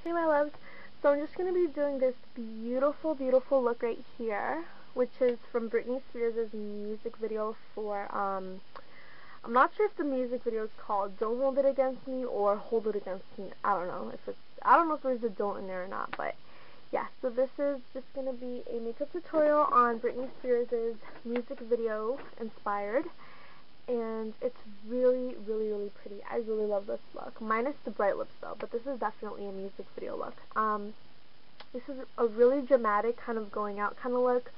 Hey my loves, so I'm just going to be doing this beautiful, beautiful look right here, which is from Britney Spears' music video for, I'm not sure if the music video is called Don't Hold It Against Me or Hold It Against Me. I don't know if there's a don't in there or not, but yeah, so this is just going to be a makeup tutorial on Britney Spears' music video inspired. And it's really, really, really pretty. I really love this look. Minus the bright lips though, but this is definitely a music video look. This is a really dramatic kind of going out kind of look.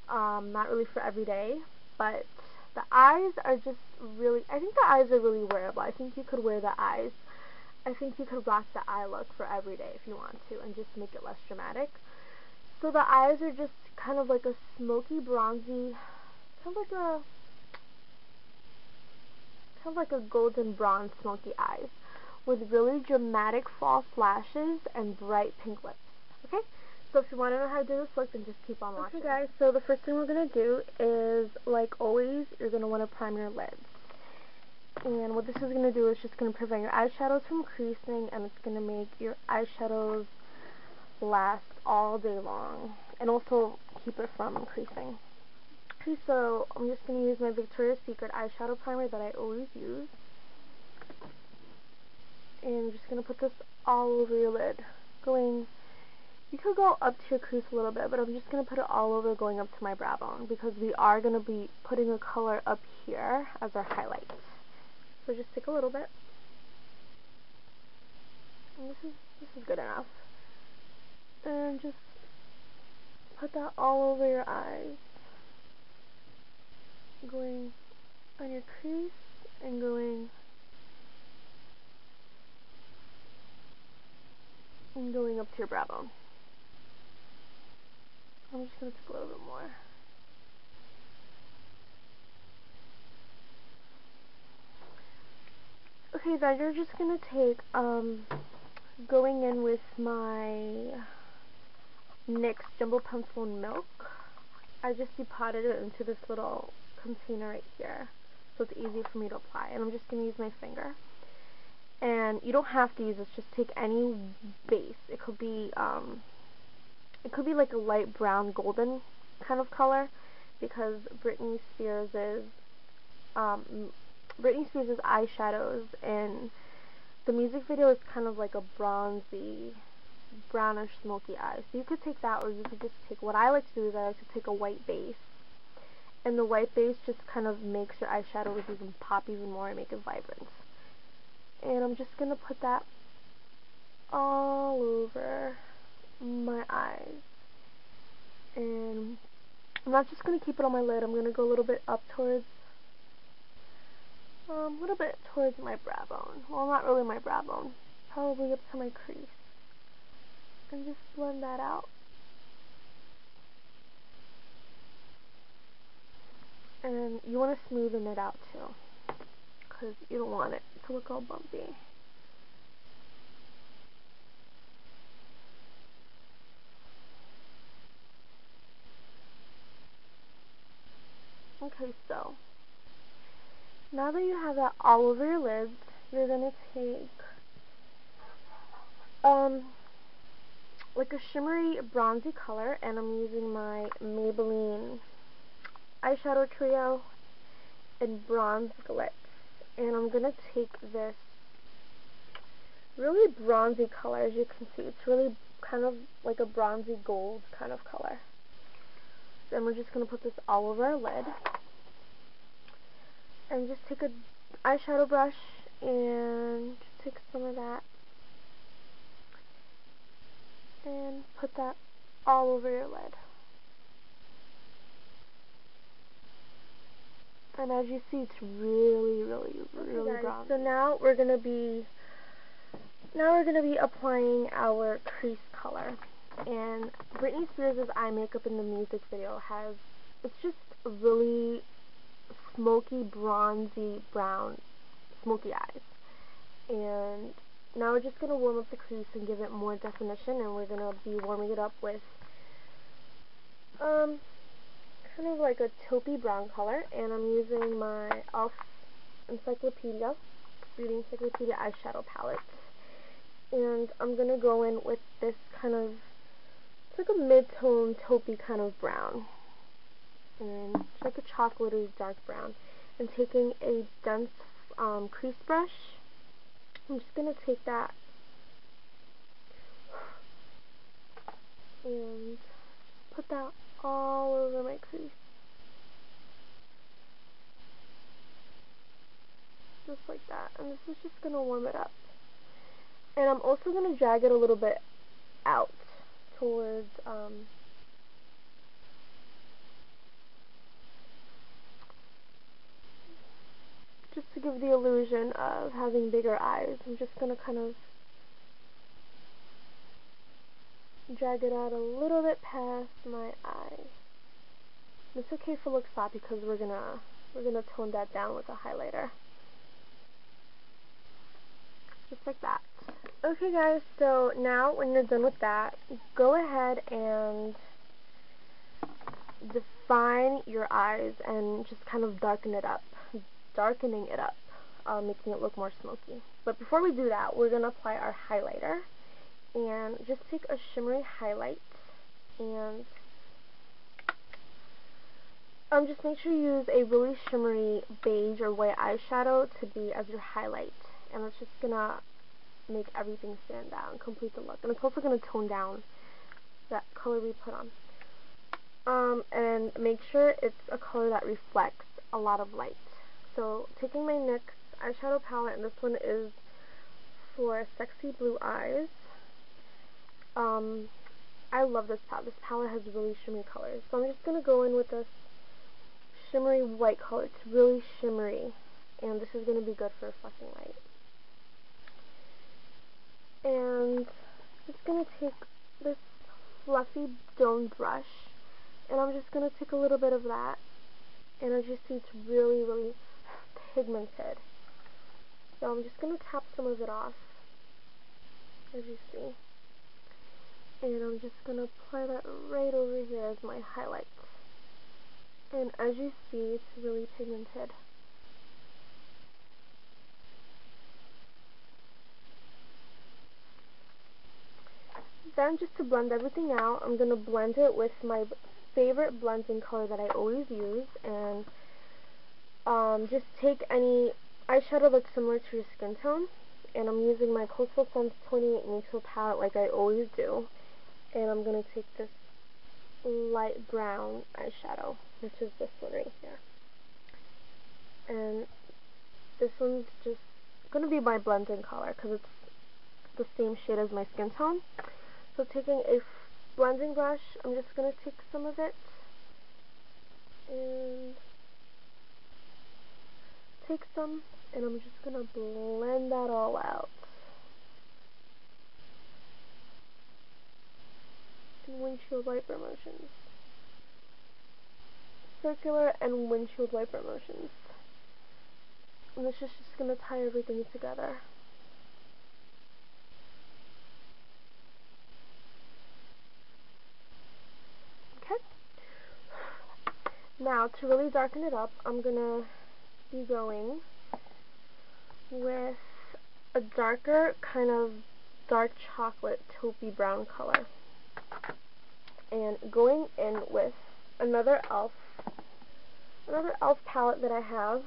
Not really for every day, but the eyes are just really, I think the eyes are really wearable. I think you could wear the eyes. I think you could rock the eye look for every day if you want to and just make it less dramatic. So the eyes are just kind of like a smoky, bronzy, kind of like a golden bronze smoky eyes with really dramatic false lashes and bright pink lips. Okay? So if you want to know how to do this look, then just keep on watching. Okay guys, so the first thing we're going to do is, like always, you're going to want to prime your lids. And what this is going to do is just going to prevent your eyeshadows from creasing, and it's going to make your eyeshadows last all day long. And also keep it from creasing. Okay, so I'm just going to use my Victoria's Secret eyeshadow primer that I always use. And I'm just going to put this all over your lid. You could go up to your crease a little bit, but I'm just going to put it all over going up to my brow bone because we are going to be putting a color up here as our highlight. So just take a little bit. And this is good enough. And just put that all over your eyes. Going on your crease and going up to your brow bone. I'm just going to take a little bit more. Okay, then you're just going to take, going in with my NYX Jumbo Pencil and Milk. I just depotted it into this little container right here, so it's easy for me to apply. And I'm just going to use my finger. And you don't have to use this, just take any base. It could be like a light brown golden kind of color, because Britney Spears' eyeshadows in the music video is kind of like a bronzy, brownish, smoky eye. So you could take that, or you could just take, what I like to do is I like to take a white base, and the white base just kind of makes your eyeshadows even pop even more and make it vibrant. And I'm just going to put that all over my eyes. And I'm not just going to keep it on my lid. I'm going to go a little bit up towards, my brow bone. Well, not really my brow bone. Probably up to my crease. And just blend that out. And you want to smoothen it out too, because you don't want it to look all bumpy. Okay, so now that you have that all over your lids, you're going to take like a shimmery bronzy color, and I'm using my Maybelline eyeshadow trio in Bronze Glitz. And I'm going to take this really bronzy color. As you can see, it's really kind of like a bronzy gold kind of color. Then we're just going to put this all over our lid. And just take an eyeshadow brush and take some of that and put that all over your lid. And as you see, it's really, really, really brown. So now we're gonna be applying our crease color. And Britney Spears' eye makeup in the music video it's just really smoky, bronzy, brown, smoky eyes. And now we're just going to warm up the crease and give it more definition, and we're going to be warming it up with kind of like a taupey brown color, and I'm using my e.l.f. Beauty Encyclopedia eyeshadow palette. And I'm going to go in with this kind of, it's like a mid-tone taupey kind of brown. And it's like a chocolatey dark brown. And taking a dense crease brush, I'm just going to take that and put that all over my crease. Just like that. And this is just going to warm it up. And I'm also going to drag it a little bit out towards, just to give the illusion of having bigger eyes. I'm just going to kind of drag it out a little bit past my eye. It's okay if it looks flat because we're gonna tone that down with a highlighter. Just like that. Okay guys, so now when you're done with that, go ahead and define your eyes and just kind of darkening it up, making it look more smoky. But before we do that, we're gonna apply our highlighter, and just take a shimmery highlight and just make sure you use a really shimmery beige or white eyeshadow to be as your highlight, and it's just gonna make everything stand out and complete the look. And it's also gonna tone down that color we put on. And make sure it's a color that reflects a lot of light. So taking my NYX eyeshadow palette, and this one is for Sexy Blue Eyes. I love this palette. This palette has really shimmery colors. So I'm just gonna go in with this shimmery white color. It's really shimmery, and this is going to be good for reflecting light. And just going to take this fluffy domed brush, and I'm just going to take a little bit of that, and as you see, it's really, really pigmented. So I'm just going to tap some of it off, as you see. And I'm just going to apply that right over here as my highlight. And as you see, it's really pigmented. Then, just to blend everything out, I'm going to blend it with my favorite blending color that I always use, and just take any eyeshadow that's similar to your skin tone, and I'm using my Coastal Scents 28 Neutral palette like I always do, and I'm going to take this light brown eyeshadow, which is this one right here, and this one's just going to be my blending color because it's the same shade as my skin tone. So taking a blending brush, I'm just going to take some of it and take some, and I'm just going to blend that all out. In windshield wiper motions. Circular and windshield wiper motions. And this is just going to tie everything together. Okay. Now, to really darken it up, I'm going to be going with a darker, kind of dark chocolate taupey brown color. And going in with another e.l.f. palette that I have.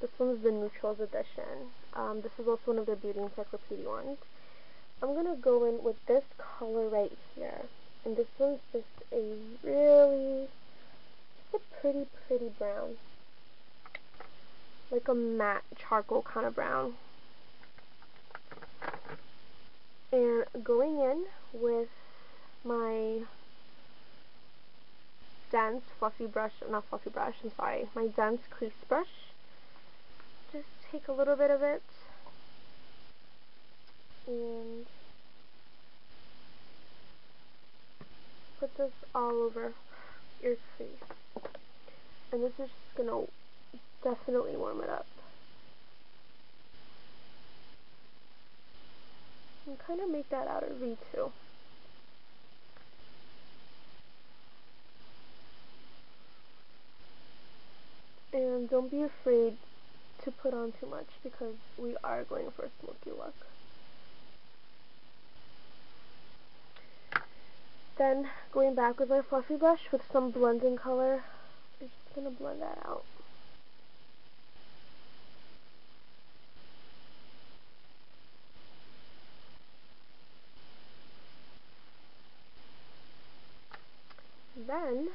This one's the Neutrals edition. This is also one of their Beauty Encyclopedia ones. I'm going to go in with this color right here. And this one's just a pretty, pretty brown. Like a matte charcoal kind of brown. And going in with my dense my dense crease brush. Just take a little bit of it and put this all over your crease. And this is just going to definitely warm it up. And kind of make that outer V too. And don't be afraid to put on too much because we are going for a smoky look. Then going back with my fluffy brush with some blending color, I'm just going to blend that out. Then,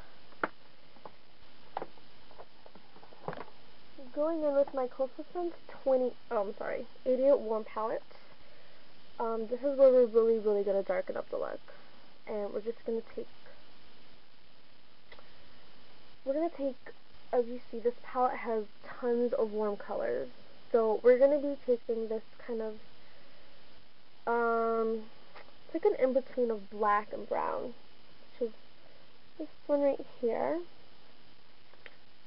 going in with my Coastal Scents 88 Warm palette. This is where we're really going to darken up the look. And we're going to take, as you see, this palette has tons of warm colors. So we're going to be taking this kind of, it's like an in-between of black and brown, which is this one right here,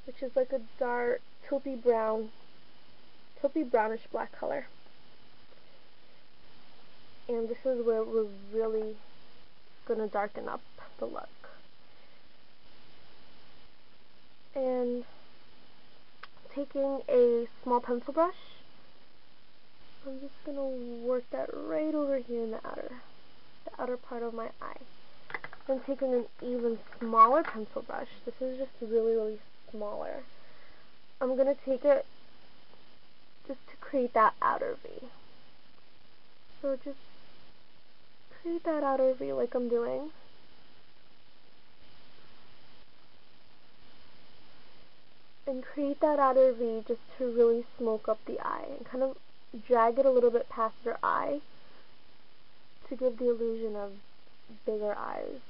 which is like a dark taupey brownish black color. And this is where we're really going to darken up the look. And taking a small pencil brush, I'm just going to work that right over here in the outer part of my eye. Then taking an even smaller pencil brush, this is just really smaller, I'm going to take it just to create that outer V. So just create that outer V like I'm doing. And create that outer V just to really smoke up the eye and kind of drag it a little bit past your eye to give the illusion of bigger eyes.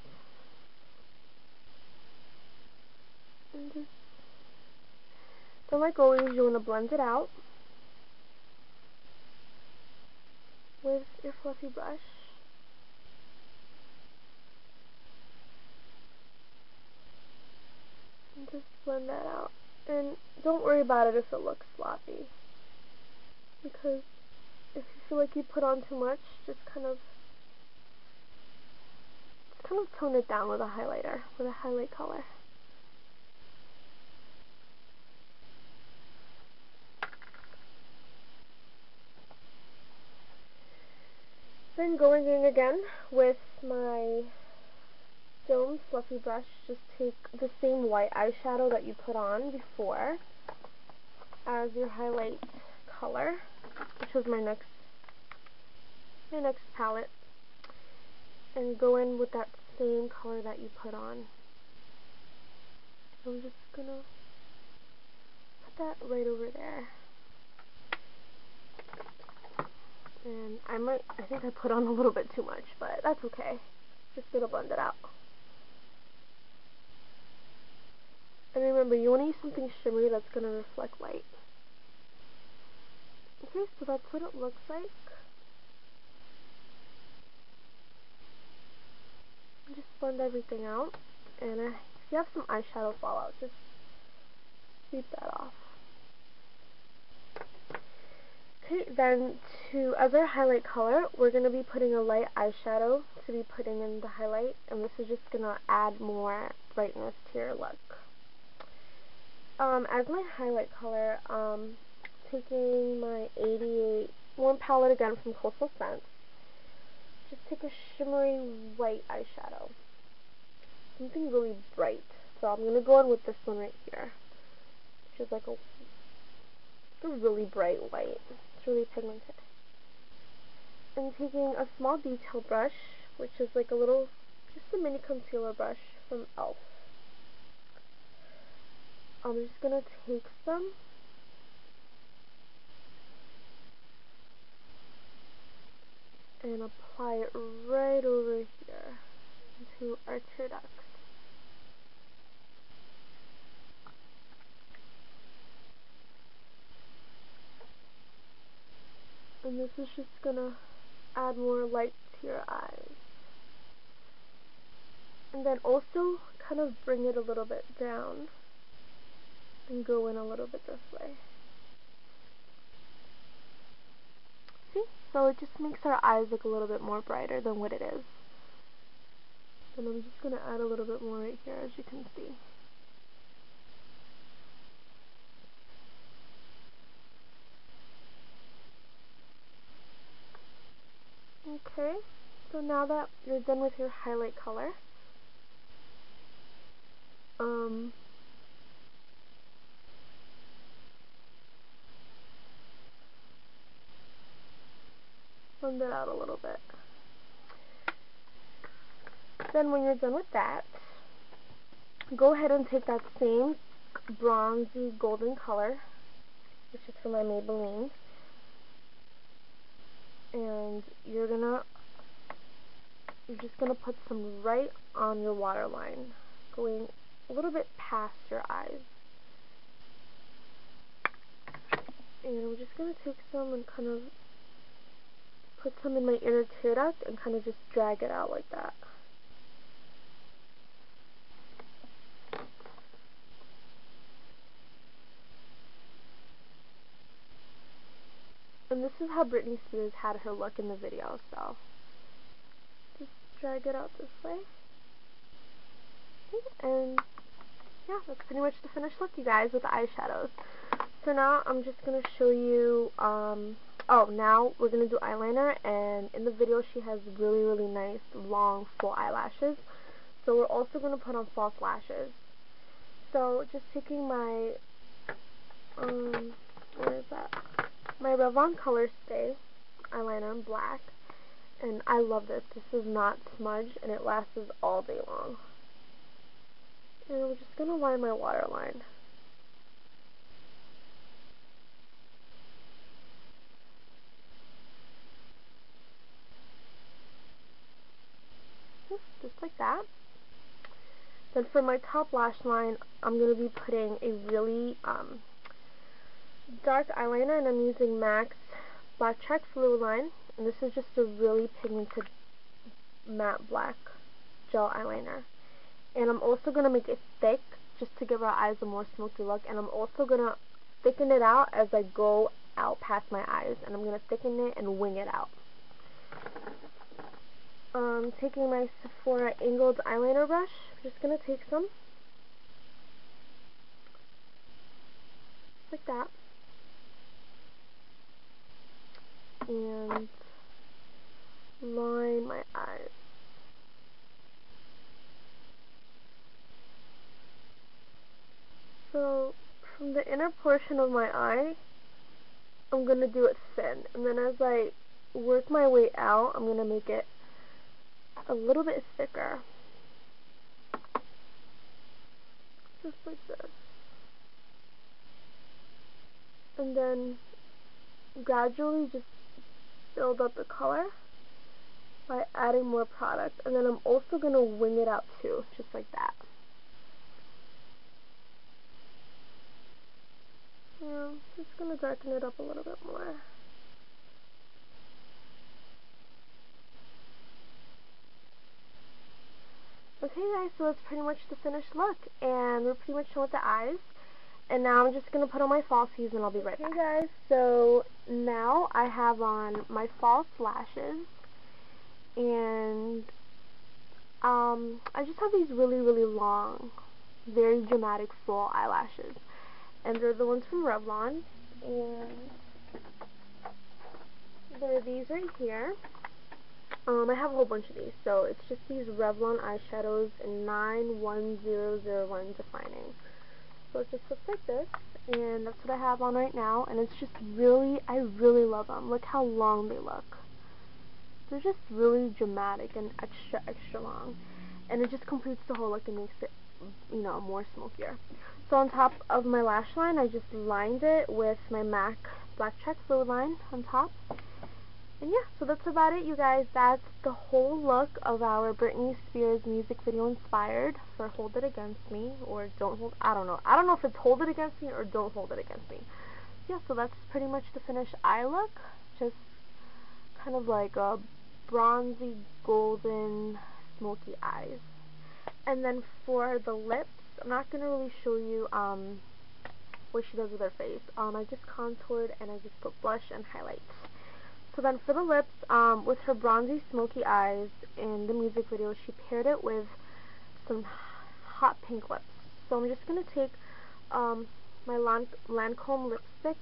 And just, so like always, you want to blend it out with your fluffy brush. And just blend that out. And don't worry about it if it looks sloppy, because if you feel like you put on too much, just kind of tone it down with a highlighter, with a highlight color. Then going in again with my domed fluffy brush, just take the same white eyeshadow that you put on before as your highlight color, which was my next palette, and go in with that same color that you put on. I'm just gonna put that right over there. And I think I put on a little bit too much, but that's okay. Just gonna blend it out. And remember, you want to use something shimmery that's gonna reflect light. Okay, so that's what it looks like. Just blend everything out, and if you have some eyeshadow fallout, just sweep that off. Okay, then as our highlight color, we're going to be putting a light eyeshadow to be putting in the highlight, and this is just going to add more brightness to your look. As my highlight color, taking my 88 Warm palette again from Coastal Scents, just take a shimmery white eyeshadow, something really bright. So I'm going to go in with this one right here, which is like a really bright white. It's really pigmented. And taking a small detail brush, which is like just a mini concealer brush from e.l.f. I'm just going to take some and apply it right over here into our tear ducts. And this is just going to add more light to your eyes. And then also kind of bring it a little bit down and go in a little bit this way. See? So it just makes our eyes look a little bit more brighter than what it is. And I'm just going to add a little bit more right here, as you can see. Okay, so now that you're done with your highlight color, Um, blend it out a little bit. Then when you're done with that, go ahead and take that same bronzy golden color, which is from my Maybelline, and you're just gonna put some right on your waterline, going a little bit past your eyes. And I'm just gonna take some and kind of put some in my inner tear duct and kind of just drag it out like that. And this is how Britney Spears had her look in the video, so just drag it out this way. Okay, and yeah, that's pretty much the finished look, you guys, with the eyeshadows. So now I'm just going to show you, now we're going to do eyeliner, and in the video she has really, really nice, long, full eyelashes. So we're also going to put on false lashes. So just taking my, where is that? My Revlon Color Stay eyeliner in black, and I love this. This is not smudge, and it lasts all day long. And I'm just going to line my waterline. Just like that. Then for my top lash line, I'm going to be putting a really dark eyeliner, and I'm using MAC's Black Check Fluid Line, and this is just a really pigmented matte black gel eyeliner. And I'm also going to make it thick just to give our eyes a more smoky look, and I'm also going to thicken it out as I go out past my eyes, and I'm going to thicken it and wing it out. Taking my Sephora angled eyeliner brush, I'm just going to take some, like that, and line my eyes. So from the inner portion of my eye, I'm going to do it thin, and then as I work my way out, I'm going to make it a little bit thicker, just like this, and then gradually just build up the color by adding more product, and then I'm also going to wing it out too, just like that. Yeah, just going to darken it up a little bit more. Okay guys, so that's pretty much the finished look, and we're pretty much done with the eyes. And now I'm just going to put on my falsies, and I'll be right back. Okay guys, so now I have on my false lashes, and I just have these really, really long, very dramatic full eyelashes, and they're the ones from Revlon, and they're these right here. I have a whole bunch of these, so it's just these Revlon eyeshadows in 91001 defining. So it just looks like this, and that's what I have on right now, and it's just really, I really love them. Look how long they look. They're just really dramatic and extra, extra long, and it just completes the whole look and makes it, you know, more smokier. So on top of my lash line, I just lined it with my MAC Black Check Fluid Line on top. And yeah, so that's about it, you guys. That's the whole look of our Britney Spears music video inspired for Hold It Against Me, or Don't Hold, I don't know. I don't know if it's Hold It Against Me or Don't Hold It Against Me. Yeah, so that's pretty much the finished eye look. Just kind of like a bronzy, golden, smoky eyes. And then for the lips, I'm not going to really show you what she does with her face. I just contoured and I just put blush and highlights. So then for the lips, with her bronzy, smoky eyes in the music video, she paired it with some hot pink lips. So I'm just going to take my Lancome lipstick.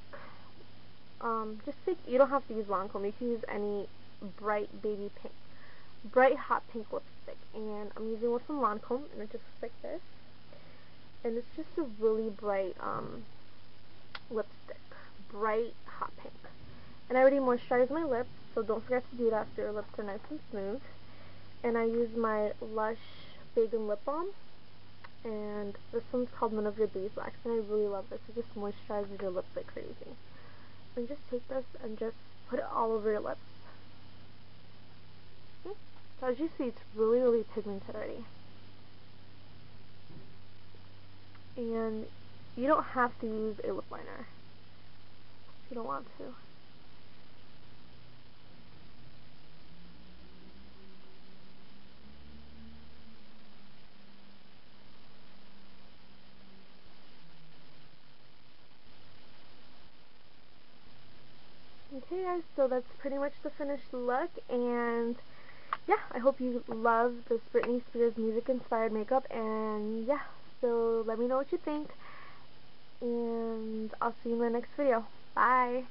Just take, you don't have to use Lancome, you can use any bright baby pink, bright hot pink lipstick. And I'm using one from Lancome, and it just looks like this. and it's just a really bright lipstick, bright hot pink. And I already moisturized my lips, so don't forget to do that so your lips are nice and smooth. And I use my Lush Vegan Lip Balm, and this one's called None of Your Beeswax, and I really love this. It just moisturizes your lips like crazy. And just take this and just put it all over your lips. So as you see, it's really, really pigmented already. And you don't have to use a lip liner if you don't want to. Okay guys, so that's pretty much the finished look, and yeah, I hope you love this Britney Spears music inspired makeup, and yeah, so let me know what you think, and I'll see you in the next video. Bye!